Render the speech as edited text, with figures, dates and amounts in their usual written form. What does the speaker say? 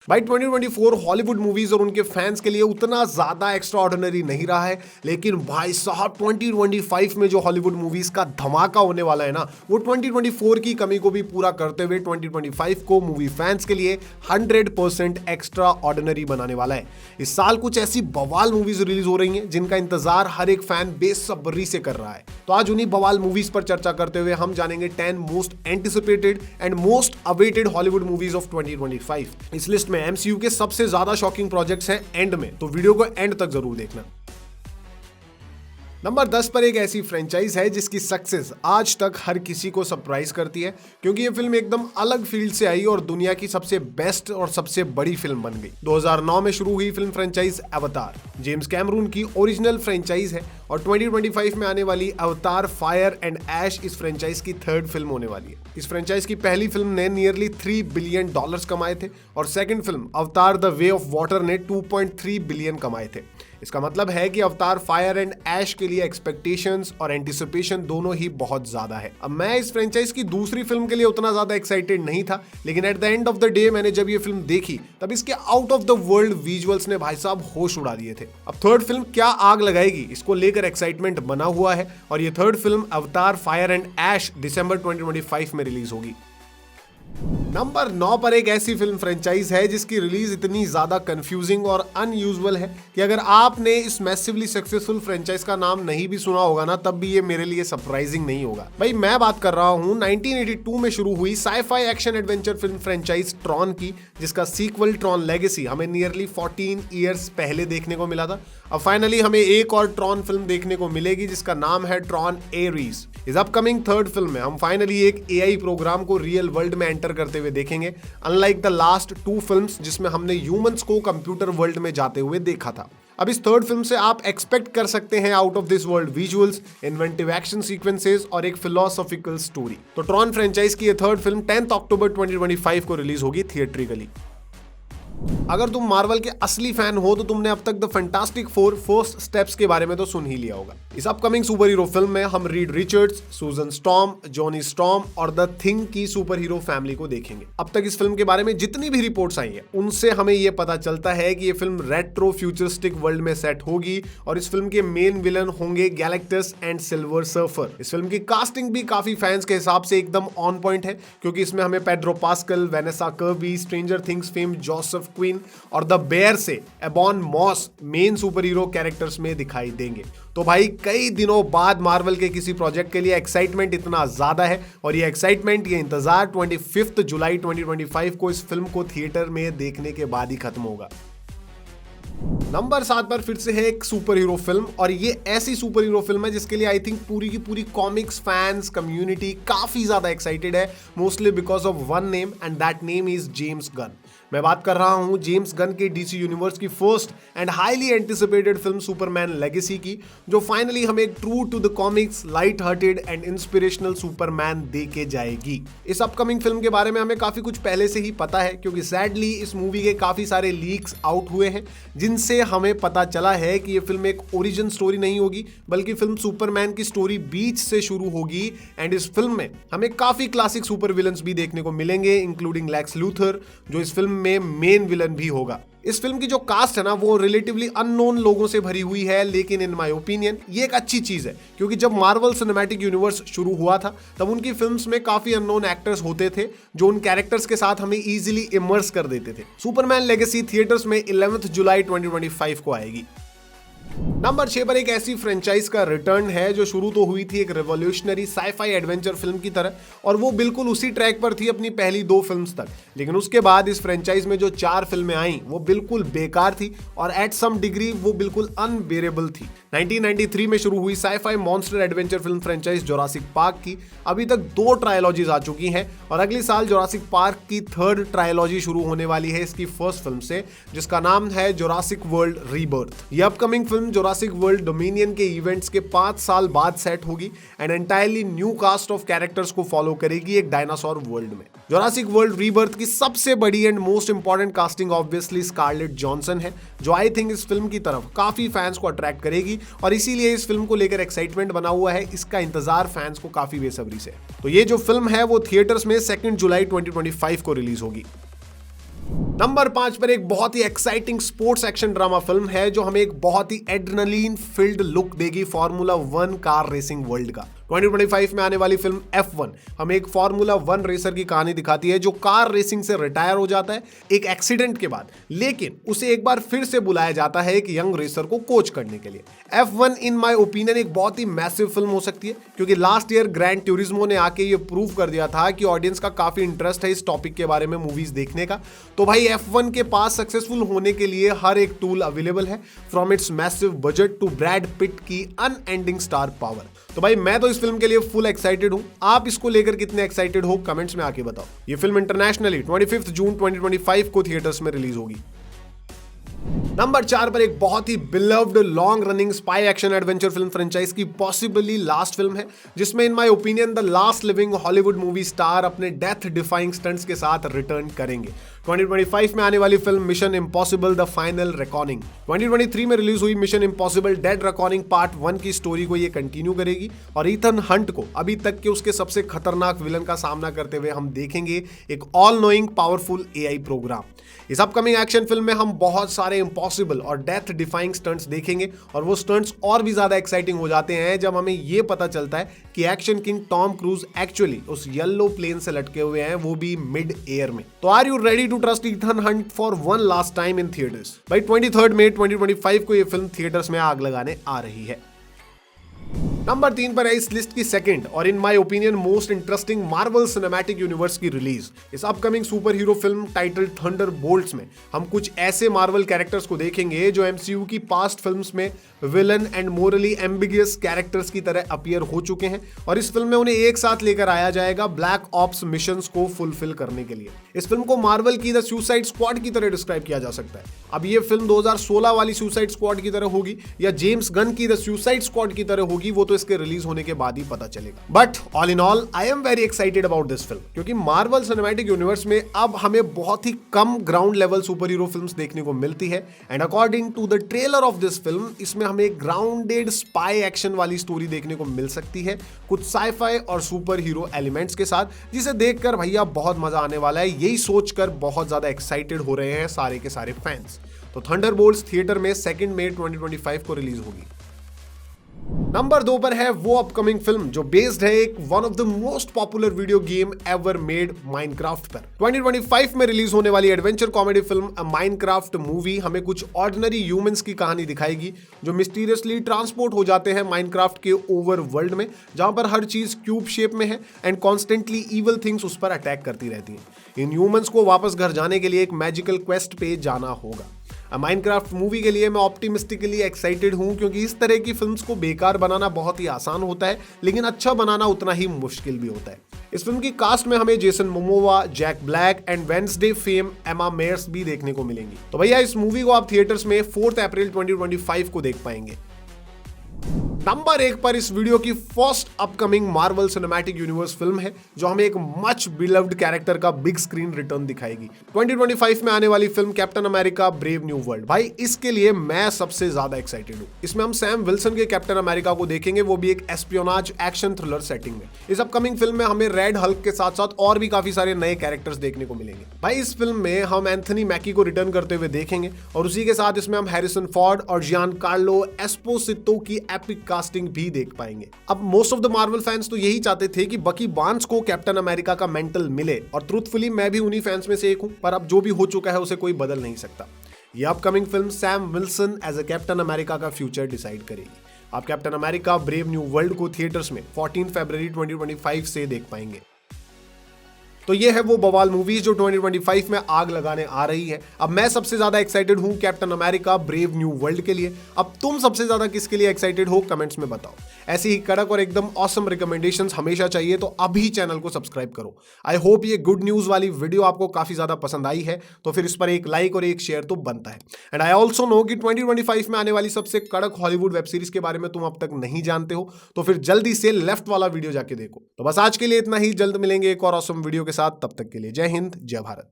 भाई 2024 Hollywood movies और उनके फैंस के लिए उतना ज्यादा एक्स्ट्रा ऑर्डिनरी नहीं रहा है, लेकिन भाई साहब 2025 में जो हॉलीवुड मूवीज का धमाका होने वाला है ना, वो 2024 की कमी को भी पूरा करते हुए 2025 को मूवी फैंस के लिए 100% एक्स्ट्रा ऑर्डिनरी बनाने वाला है। इस साल कुछ ऐसी बवाल मूवीज रिलीज हो रही हैं जिनका इंतजार हर एक फैन बेसब्री से कर रहा है। तो आज उन्हीं बवाल मूवीज पर चर्चा करते हुए हम जानेंगे 10 most anticipated and most awaited Hollywood movies of 2025। इस लिस्ट में एमसीयू के सबसे ज्यादा शॉकिंग प्रोजेक्ट्स हैं एंड में, तो वीडियो को एंड तक जरूर देखना। नंबर 10 पर एक ऐसी फ्रेंचाइज है जिसकी सक्सेस आज तक हर किसी को सरप्राइज करती है, क्योंकि ये फिल्म एकदम अलग फील्ड से आई और दुनिया की सबसे बेस्ट और सबसे बड़ी फिल्म बन गई। 2009 में शुरू हुई फिल्म फ्रेंचाइज अवतार जेम्स कैमरून की ओरिजिनल फ्रेंचाइज है और 2025 में आने वाली अवतार फायर एंड ऐश इस फ्रेंचाइज की थर्ड फिल्म होने वाली है। इस फ्रेंचाइज की पहली फिल्म ने नियरली $3 बिलियन कमाए थे और सेकंड फिल्म अवतार द वे ऑफ वाटर ने 2.3 बिलियन कमाए थे। इसका मतलब है कि अवतार फायर एंड ऐश के लिए एक्सपेक्टेशंस और एंटिसिपेशन दोनों ही बहुत ज्यादा है। अब मैं इस फ्रेंचाइज की दूसरी फिल्म के लिए उतना ज्यादा एक्साइटेड नहीं था, लेकिन at the end of the day मैंने जब ये फिल्म देखी तब इसके out of the world visuals ने भाई साहब होश उड़ा दिए थे। अब थर्ड फिल्म क्या आग लगाएगी, इसको लेकर एक्साइटमेंट बना हुआ है और ये थर्ड फिल्म अवतार फायर एंड ऐश दिसंबर 2025 में रिलीज होगी। नंबर 9 पर एक ऐसी फिल्म फ्रेंचाइज है जिसकी रिलीज इतनी ज्यादा कंफ्यूजिंग और अनयूजुअल है कि अगर आपने इस मैसिवली सक्सेसफुल फ्रेंचाइज का नाम नहीं भी सुना होगा ना, तब भी ये मेरे लिए सरप्राइजिंग नहीं होगा। भाई मैं बात कर रहा हूं 1982 में शुरू हुई sci-fi action adventure film franchise Tron की, जिसका सीक्वल ट्रॉन लेगेसी हमें नियरली 14 ईयर्स पहले देखने को मिला था। अब फाइनली हमें एक और ट्रॉन फिल्म देखने को मिलेगी जिसका नाम है ट्रॉन एरीज। इस अपकमिंग थर्ड फिल्म में हम फाइनली एक एआई प्रोग्राम को रियल वर्ल्ड में एंटर करते हुए देखेंगे, अनलाइक द लास्ट 2 फिल्म्स जिसमें हमने ह्यूमंस को कंप्यूटर वर्ल्ड में जाते हुए देखा था। अब इस थर्ड फिल्म से आप एक्सपेक्ट कर सकते हैं out of this world visuals, inventive action sequences और एक फिलोसॉफिकल स्टोरी। तो ट्रॉन फ्रेंचाइज की ये थर्ड फिल्म 10 अक्टूबर 2025 को रिलीज होगी थिएट्रिकली। अगर तुम मार्वल के असली फैन हो तो तुमने अब तक the fantastic four first steps के बारे में तो सुन ही लिया होगा। इस अपकमिंग सुपर हीरो फिल्म में हम रीड रिचर्ड्स, सूजन स्टॉर्म, जॉनी स्टॉर्म और द थिंग की सुपर हीरो फैमिली को देखेंगे। अब तक इस फिल्म के बारे में जितनी भी रिपोर्ट्स आई है उनसे हमें यह पता चलता है कि ये फिल्म रेट्रो फ्यूचरिस्टिक वर्ल्ड में सेट होगी और इस फिल्म के मेन विलन होंगे गैलेक्टस एंड सिल्वर सर्फर। इस फिल्म की कास्टिंग भी काफी फैंस के हिसाब से एकदम ऑन पॉइंट है, क्योंकि इसमें हमें Pedro Pascal, Vanessa Kirby, Stranger Things fame Joseph Quinn और द बेयर से Ebon Moss main super hero characters में दिखाई देंगे। तो भाई कई दिनों बाद मार्वल के किसी प्रोजेक्ट के लिए एक्साइटमेंट इतना ज्यादा है और ये एक्साइटमेंट, ये इंतजार 25 जुलाई 2025 को इस फिल्म को थिएटर में देखने के बाद ही खत्म होगा। नंबर 7 पर फिर से है एक सुपर हीरो फिल्म और ये ऐसी सुपर हीरो फिल्म है जिसके लिए आई थिंक पूरी की पूरी कॉमिक्स फैंस कम्युनिटी काफी ज्यादा एक्साइटेड है, mostly because of one name and that name is James Gunn. मैं बात कर रहा हूं जेम्स गन के डीसी यूनिवर्स की first and highly anticipated film Superman Legacy की, जो फाइनली हमें एक true to the comics, light hearted and inspirational Superman दे के जाएगी। इस अपकमिंग फिल्म के बारे में हमें काफी कुछ पहले से ही पता है, क्योंकि सैडली इस मूवी के काफी सारे लीक्स आउट हुए हैं जिनसे हमें पता चला है कि ये फिल्म एक ओरिजिन स्टोरी नहीं होगी, बल्कि फिल्म सुपरमैन की स्टोरी बीच से शुरू होगी। एंड इस फिल्म में हमें काफी क्लासिक सुपर विलन्स भी देखने को मिलेंगे, इंक्लूडिंग लेक्स लूथर, जो इस फिल्म में मेन विलन भी होगा। इस फिल्म की जो कास्ट है ना, वो रिलेटिवली अननोन लोगों से भरी हुई है, लेकिन इन माय ओपिनियन ये एक अच्छी चीज है, क्योंकि जब मार्वल सिनेमैटिक यूनिवर्स शुरू हुआ था तब उनकी फिल्म्स में काफी अननोन एक्टर्स होते थे जो उन कैरेक्टर्स के साथ हमें इजीली इमर्स कर देते थे। सुपरमैन लेगेसी थिएटर्स में 11 जुलाई 2025 को आएगी। नंबर 6 पर एक ऐसी फ्रेंचाइज का रिटर्न है जो शुरू तो हुई थी एक रेवोल्यूशनरी साई-फाई एडवेंचर फिल्म की तरह, और वो बिल्कुल उसी ट्रैक पर थी अपनी पहली 2 फिल्म्स तक, लेकिन उसके बाद इस फ्रेंचाइज में जो 4 फिल्में आई वो बिल्कुल बेकार थी और एट सम डिग्री वो बिल्कुल अनबेरेबल थी। 1993 में शुरू हुई sci-fi monster adventure film franchise Jurassic park की अभी तक 2 ट्रायलॉजीज आ चुकी हैं और अगले साल जोरासिक पार्क की 3rd ट्रायलॉजी शुरू होने वाली है इसकी फर्स्ट फिल्म से, जिसका नाम है जोरासिक वर्ल्ड रीबर्थ। ये upcoming film Jurassic World Dominion के इवेंट्स के 5 साल बाद सेट होगी and entirely new cast of characters को फॉलो करेगी एक डायनासोर वर्ल्ड में। जोरासिक वर्ल्ड रीबर्थ की सबसे बड़ी and most important casting obviously Scarlett Johansson है, जो आई थिंक इस फिल्म की तरफ काफी फैंस को अट्रैक्ट करेगी और इसीलिए इस फिल्म को लेकर एक्साइटमेंट बना हुआ है। इसका इंतजार फैंस को काफी बेसब्री से। तो ये जो फिल्म है वो थिएटर्स में 2 जुलाई 2025 को रिलीज होगी। नंबर 5 पर एक बहुत ही exciting sports action drama film है जो हमें एक बहुत ही एड्रेनलिन फिल्ड लुक देगी फार्मूला 1 कार रेसिंग वर्ल्ड का। 2025 में आने वाली फिल्म F1 हमें एक फार्मूला 1 रेसर की कहानी दिखाती है जो कार रेसिंग से रिटायर हो जाता है एक एक्सीडेंट के बाद, लेकिन उसे एक बार फिर से बुलाया जाता है एक यंग रेसर को कोच करने के लिए। F1 इन माय ओपिनियन एक बहुत ही मैसिव फिल्म हो सकती है क्योंकि लास्ट ईयर ग्रैंड ट्यूरिज्मो ने आके ये प्रूव कर दिया था कि ऑडियंस का काफी इंटरेस्ट है इस टॉपिक के बारे में मूवीज देखने का। तो भाई F1 के पास सक्सेसफुल होने के लिए हर एक टूल अवेलेबल है, from its massive budget to Brad Pitt की अनएंडिंग स्टार पावर। तो भाई मैं तो इस फिल्म के लिए फुल एक्साइटेड हूं। आप इसको लेकर कितने एक्साइटेड हो कमेंट्स में आके बताओ। ये फिल्म इंटरनेशनली 25 जून 2025 को थिएटर्स में रिलीज होगी। नंबर 4 पर एक बहुत ही beloved long running spy action adventure film franchise की पॉसिबली लास्ट फिल्म है जिसमें in my opinion the last living Hollywood movie star अपने डेथ डिफाइंग स्टंट्स के साथ रिटर्न करेंगे। 2025 में आने वाली film Mission Impossible the final reckoning 2023 में रिलीज हुई Mission Impossible dead reckoning part 1 की स्टोरी को ये कंटिन्यू करेगी और ईथन हंट को अभी तक के उसके सबसे खतरनाक विलन का सामना करते हुए हम देखेंगे एक all knowing powerful AI programme. इस अपकमिंग एक्शन फिल्म में हम बहुत सारे इम्पॉसिबल और डेथ डिफाइंग स्टंट्स देखेंगे और वो स्टंट्स और भी ज्यादा एक्साइटिंग हो जाते हैं जब हमें ये पता चलता है कि action king Tom cruise actually उस येलो प्लेन से लटके हुए हैं, वो भी मिड एयर में। तो are you ready to trust Ethan Hunt for one last time in theatres? भाई 23 मई 2025 को ये फिल्म थिएटर्स में आग लगाने आ रही है। नंबर 3 पर है इस लिस्ट की सेकंड और इन my opinion most interesting Marvel cinematic universe की रिलीज। इस upcoming super hero film titled Thunderbolts में हम कुछ ऐसे मार्वल कैरेक्टर्स को देखेंगे जो एमसीयू की पास्ट फिल्म्स में villain and morally ambiguous characters की तरह अपीयर हो चुके हैं और इस फिल्म में उन्हें एक साथ लेकर आया जाएगा ब्लैक ऑप्स मिशंस को फुलफिल करने के लिए। इस फिल्म को मार्वल की द सुसाइड स्क्वाड की तरह डिस्क्राइब किया जा सकता है। अब ये फिल्म 2016 वाली सुसाइड स्क्वाड की तरह होगी या जेम्स गन की द सुसाइड स्क्वाड की तरह होगी, वो तो इसके रिलीज होने के बाद ही पता चलेगा। But all in all I am very excited about this film क्योंकि मार्वल सिनेमैटिक यूनिवर्स में अब हमें बहुत ही कम ground level super hero films देखने को मिलती है and according to the trailer of this film इसमें हमें ग्राउंडेड स्पाई एक्शन वाली स्टोरी देखने को मिल सकती है कुछ साइफाई और सुपर हीरो एलिमेंट्स के साथ, जिसे देखकर भैया बहुत मजा आने वाला है। यही सोचकर बहुत ज्यादा एक्साइटेड हो रहे हैं सारे के सारे फैंस। तो थंडरबोल्ट्स थिएटर में 2 मई 2025 को रिलीज होगी। नंबर 2 पर है वो अपकमिंग फिल्म जो बेस्ड है एक one of the most popular video game ever made Minecraft पर। 2025 में रिलीज होने वाली adventure comedy film Minecraft movie हमें कुछ ऑर्डिनरी ह्यूमंस की कहानी दिखाएगी जो मिस्टीरियसली ट्रांसपोर्ट हो जाते हैं माइनक्राफ्ट के ओवर वर्ल्ड में, जहां पर हर चीज क्यूब शेप में है एंड कॉन्स्टेंटली इवल थिंग्स उस पर अटैक करती रहती हैं। इन ह्यूमंस को वापस घर जाने के लिए एक मैजिकल क्वेस्ट पे जाना होगा। माइनक्राफ्ट मूवी के लिए मैं ऑप्टिमिस्टिकली एक्साइटेड हूं क्योंकि इस तरह की फिल्म्स को बेकार बनाना बहुत ही आसान होता है लेकिन अच्छा बनाना उतना ही मुश्किल भी होता है। इस फिल्म की कास्ट में हमें Jason Momoa, Jack Black and Wednesday fame Emma Myers भी देखने को मिलेंगी। तो भैया इस मूवी को आप थिएटर्स में 4 अप्रैल 2025 को देख पाएंगे। नंबर 1 पर इस वीडियो की first upcoming Marvel cinematic universe film है जो हमें एक मच बिलव्ड कैरेक्टर का बिग स्क्रीन रिटर्न दिखाएगी। 2025 में आने वाली film captain America Brave New world. भाई इसके लिए मैं सबसे ज्यादा एक्साइटेड हूं। इसमें हम सैम विल्सन के कैप्टन अमेरिका को देखेंगे, वो भी एक एस्पियोनाज एक्शन थ्रिलर सेटिंग में। इस अपकमिंग फिल्म में हमें रेड हल्क के साथ साथ और भी काफी सारे नए कैरेक्टर्स देखने को मिलेंगे। भाई इस फिल्म में हम एंथनी मैकी को रिटर्न करते हुए देखेंगे और उसी के साथ इसमें हम हैरिसन फोर्ड और जियान कार्लो एस्पोसितो की एपिक कास्टिंग भी देख पाएंगे। अब most of the Marvel fans तो यही चाहते थे कि बकी बार्न्स को कैप्टन अमेरिका का मेंटल मिले और ट्रूथफुली मैं भी उन्हीं फैंस में से एक हूं, पर अब जो भी हो चुका है उसे कोई बदल नहीं सकता। ये upcoming film Sam Wilson as a Captain America का फ्यूचर डिसाइड करेगी। आप Captain America Brave New World को थिएटर्स में 14 फरवरी 2025 से देख पाएंगे। तो ये है वो बवाल मूवीज जो 2025 में आग लगाने आ रही है। अब मैं सबसे ज्यादा एक्साइटेड हूं captain America Brave New world के लिए। अब तुम सबसे ज्यादा किसके लिए एक्साइटेड हो कमेंट्स में बताओ। ऐसी ही कड़क और एकदम ऑसम रिकमेंडेशंस हमेशा चाहिए तो अभी चैनल को सब्सक्राइब करो। आई होप ये गुड न्यूज वाली वीडियो आपको काफी ज्यादा पसंद आई है, तो फिर इस पर एक लाइक और एक शेयर तो बनता है। एंड आई ऑल्सो नो कि 2025 में आने वाली सबसे कड़क हॉलीवुड वेब सीरीज के बारे में तुम अब तक नहीं जानते हो, तो फिर जल्दी से लेफ्ट वाला वीडियो जाके देखो। तो बस आज के लिए इतना ही, जल्द मिलेंगे एक और ऑसम वीडियो के साथ। तब तक के लिए जय हिंद, जय भारत।